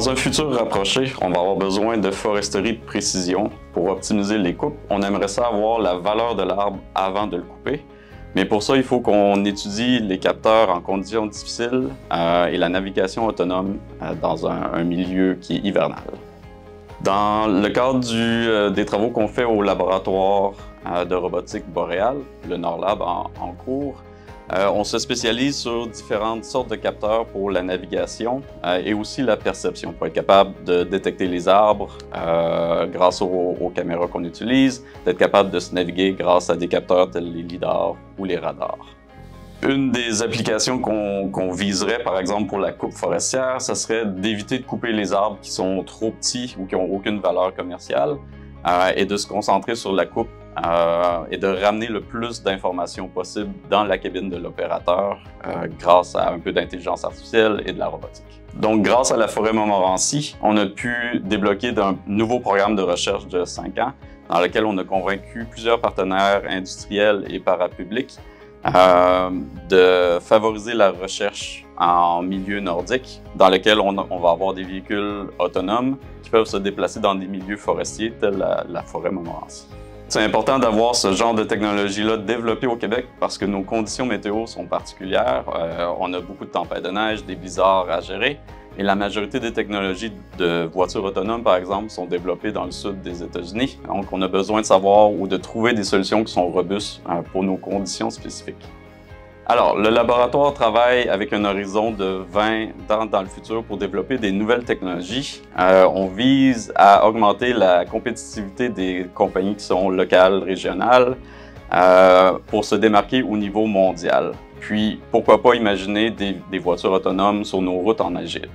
Dans un futur rapproché, on va avoir besoin de foresterie de précision. Pour optimiser les coupes, on aimerait savoir la valeur de l'arbre avant de le couper. Mais pour ça, il faut qu'on étudie les capteurs en conditions difficiles et la navigation autonome dans un milieu qui est hivernal. Dans le cadre des travaux qu'on fait au laboratoire de robotique boréale, le NORLab en cours, on se spécialise sur différentes sortes de capteurs pour la navigation et aussi la perception, pour être capable de détecter les arbres grâce aux caméras qu'on utilise, d'être capable de se naviguer grâce à des capteurs tels les lidars ou les radars. Une des applications qu'on viserait, par exemple, pour la coupe forestière, ce serait d'éviter de couper les arbres qui sont trop petits ou qui n'ont aucune valeur commerciale et de se concentrer sur la coupe et de ramener le plus d'informations possible dans la cabine de l'opérateur grâce à un peu d'intelligence artificielle et de la robotique. Donc, grâce à la forêt Montmorency, on a pu débloquer un nouveau programme de recherche de 5 ans dans lequel on a convaincu plusieurs partenaires industriels et parapublics de favoriser la recherche en milieu nordique, dans lequel on va avoir des véhicules autonomes qui peuvent se déplacer dans des milieux forestiers tels la forêt Montmorency. C'est important d'avoir ce genre de technologie-là développée au Québec parce que nos conditions météo sont particulières. On a beaucoup de tempêtes de neige, des blizzards à gérer. Et la majorité des technologies de voitures autonomes, par exemple, sont développées dans le sud des États-Unis. Donc, on a besoin de savoir ou de trouver des solutions qui sont robustes pour nos conditions spécifiques. Alors, le laboratoire travaille avec un horizon de 20 ans dans le futur pour développer des nouvelles technologies. On vise à augmenter la compétitivité des compagnies qui sont locales, régionales, pour se démarquer au niveau mondial. Puis, pourquoi pas imaginer des voitures autonomes sur nos routes en agile.